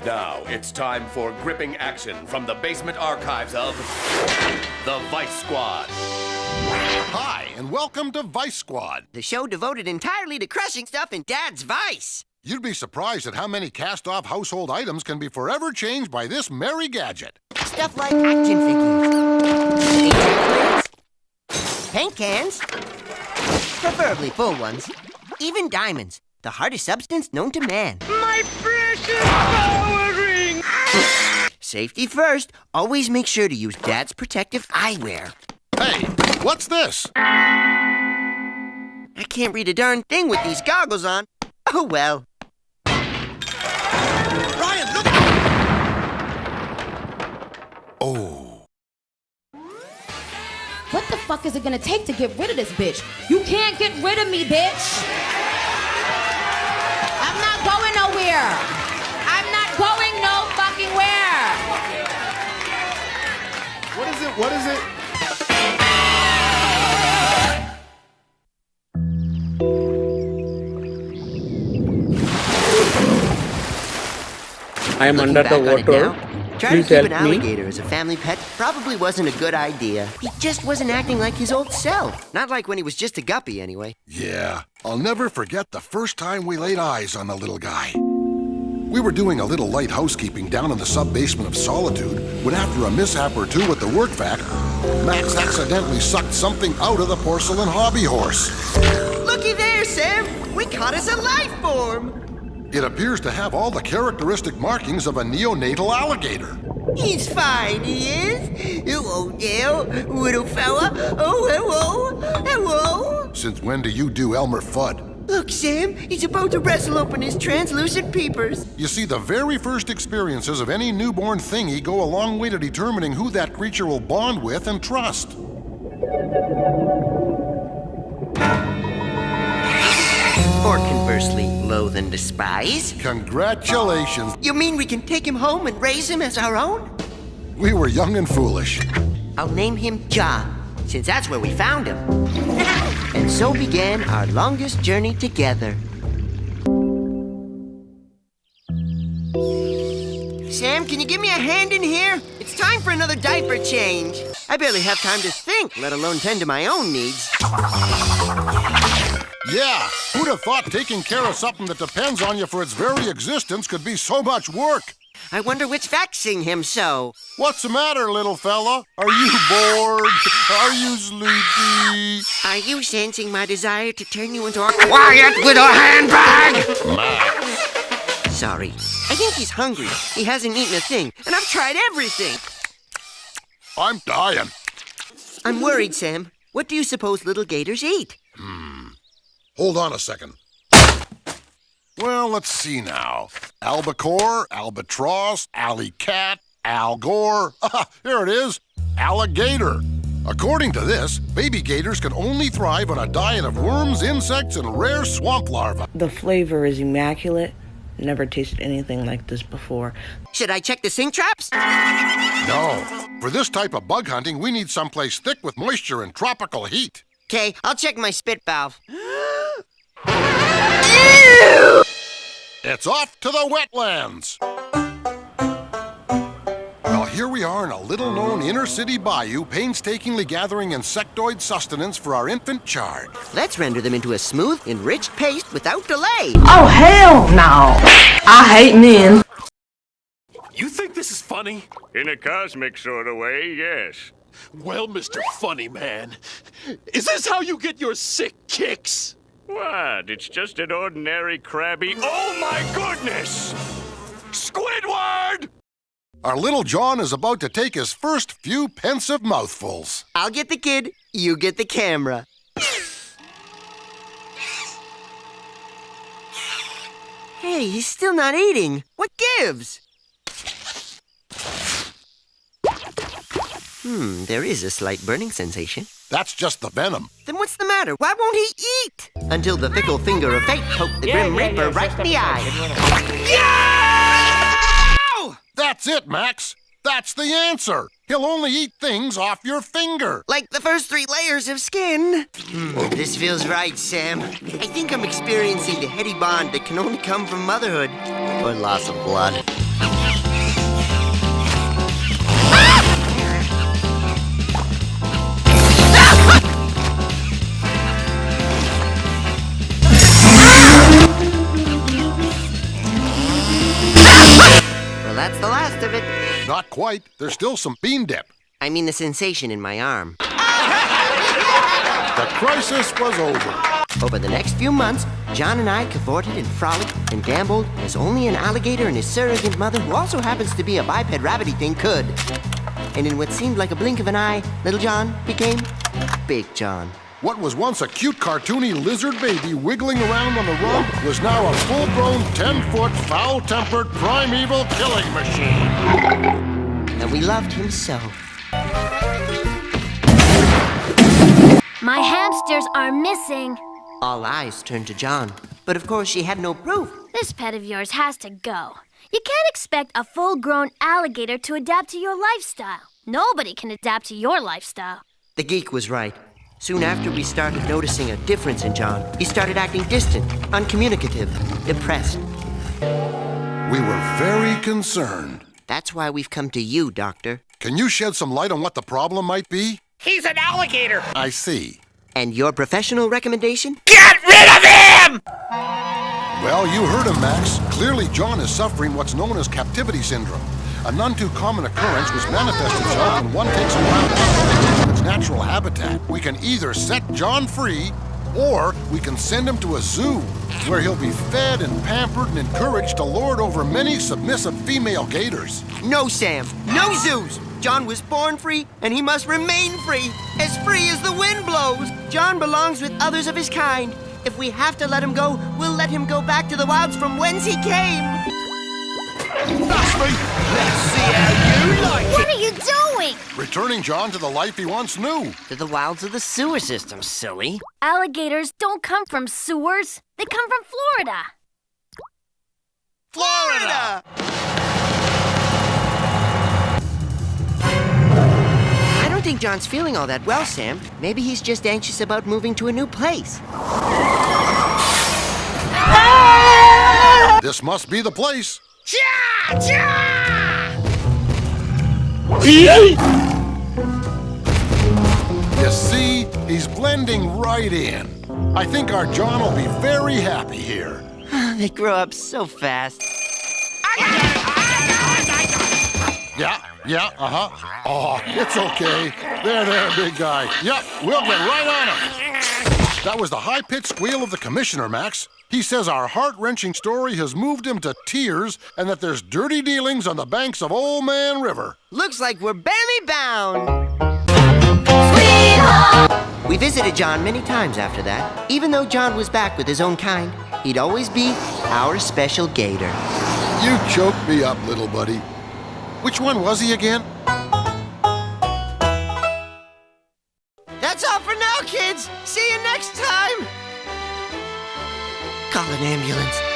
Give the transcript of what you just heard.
And now it's time for gripping action from the basement archives of the Vice Squad. Hi, and welcome to Vice Squad. The show devoted entirely to crushing stuff in Dad's vice. You'd be surprised at how many cast-off household items can be forever changed by this merry gadget. Stuff like action figures, paint cans, preferably full ones, even diamonds, the hardest substance known to man. My precious power ring! Safety first. Always make sure to use Dad's protective eyewear. Hey, what's this? I can't read a darn thing with these goggles on. Oh, well. Ryan, look! Oh. What the fuck is it gonna take to get rid of this bitch? You can't get rid of me, bitch! I'm not going nowhere! I'm not going no fucking where! What is it? What is it? I am Looking under back the on it water. now, trying Please to keep an help me. alligator as a family pet probably wasn't a good idea. He just wasn't acting like his old self. Not like when he was just a guppy, anyway. Yeah, I'll never forget the first time we laid eyes on the little guy. We were doing a little light housekeeping down in the sub-basement of Solitude when after a mishap or two with the work vac, Max accidentally sucked something out of the porcelain hobby horse. Looky there, Sam! We caught us a life form! It appears to have all the characteristic markings of a neonatal alligator. He's fine, he is. Hello, Dale, little fella. Oh, hello, hello. Since when do you do Elmer Fudd? Look, Sam, he's about to wrestle open his translucent peepers. You see, the very first experiences of any newborn thingy go a long way to determining who that creature will bond with and trust. Or conversely, loathe and despise. Congratulations. You mean we can take him home and raise him as our own? We were young and foolish. I'll name him Ja, since that's where we found him. And so began our longest journey together. Sam, can you give me a hand in here? It's time for another diaper change. I barely have time to think, let alone tend to my own needs. Yeah, who'd have thought taking care of something that depends on you for its very existence could be so much work? I wonder which vexing him so. What's the matter, little fella? Are you bored? Are you sleepy? Are you sensing my desire to turn you into a quiet little handbag? Max. Sorry. I think he's hungry. He hasn't eaten a thing, and I've tried everything. I'm dying. I'm worried, Sam. What do you suppose little gators eat? Hold on a second. Well, let's see now. Albacore, albatross, alley cat, algore. Here it is. Alligator. According to this, baby gators can only thrive on a diet of worms, insects, and rare swamp larvae. The flavor is immaculate. Never tasted anything like this before. Should I check the sink traps? No. For this type of bug hunting, we need someplace thick with moisture and tropical heat. Okay, I'll check my spit valve. It's off to the wetlands. Well, here we are in a little-known inner-city bayou, painstakingly gathering insectoid sustenance for our infant chard. Let's render them into a smooth, enriched paste without delay. Oh, hell no! I hate men. You think this is funny? In a cosmic sort of way, yes. Well, Mr. Funny Man, is this how you get your sick kicks? What? It's just an ordinary crabby... Oh, my goodness! Squidward! Our little John is about to take his first few pensive mouthfuls. I'll get the kid, you get the camera. Hey, he's still not eating. What gives? There is a slight burning sensation. That's just the venom. Then what's the matter? Why won't he eat? Until the fickle finger of fate poked the Grim Reaper right in the eye. Yeah! That's it, Max. That's the answer. He'll only eat things off your finger. Like the first 3 layers of skin. This feels right, Sam. I think I'm experiencing the heady bond that can only come from motherhood or loss of blood. Not quite. There's still some bean dip. I mean the sensation in my arm. The crisis was over. Over the next few months, John and I cavorted and frolicked and gambled as only an alligator and his surrogate mother, who also happens to be a biped rabbity thing, could. And in what seemed like a blink of an eye, Little John became Big John. What was once a cute, cartoony lizard baby wiggling around on the rug was now a full-grown, 10-foot, foul-tempered, primeval killing machine. And we loved him so. My hamsters are missing. All eyes turned to John, but of course she had no proof. This pet of yours has to go. You can't expect a full-grown alligator to adapt to your lifestyle. Nobody can adapt to your lifestyle. The geek was right. Soon after we started noticing a difference in John, he started acting distant, uncommunicative, depressed. We were very concerned. That's why we've come to you, Doctor. Can you shed some light on what the problem might be? He's an alligator. I see. And your professional recommendation? Get rid of him! Well, you heard him, Max. Clearly, John is suffering what's known as captivity syndrome. A none too common occurrence which manifests itself when one takes a wild animal from its natural habitat. We can either set John free, or we can send him to a zoo, where he'll be fed and pampered and encouraged to lord over many submissive female gators. No, Sam. No zoos. John was born free, and he must remain free as the wind blows. John belongs with others of his kind. If we have to let him go, we'll let him go back to the wilds from whence he came. That's me! Let's see how you like What are you doing? Returning John to the life he once knew. To the wilds of the sewer system, silly. Alligators don't come from sewers. They come from Florida. Florida! I don't think John's feeling all that well, Sam. Maybe he's just anxious about moving to a new place. This must be the place. You see, he's blending right in. I think our John will be very happy here. They grow up so fast. Yeah, uh-huh. Oh, it's okay. There, big guy. Yep, we'll get right on him. That was the high-pitched squeal of the commissioner, Max. He says our heart-wrenching story has moved him to tears and that there's dirty dealings on the banks of Old Man River. Looks like we're barely bound. We visited John many times after that. Even though John was back with his own kind, he'd always be our special gator. You choked me up, little buddy. Which one was he again? That's all for now, kids. See you next time. Call an ambulance.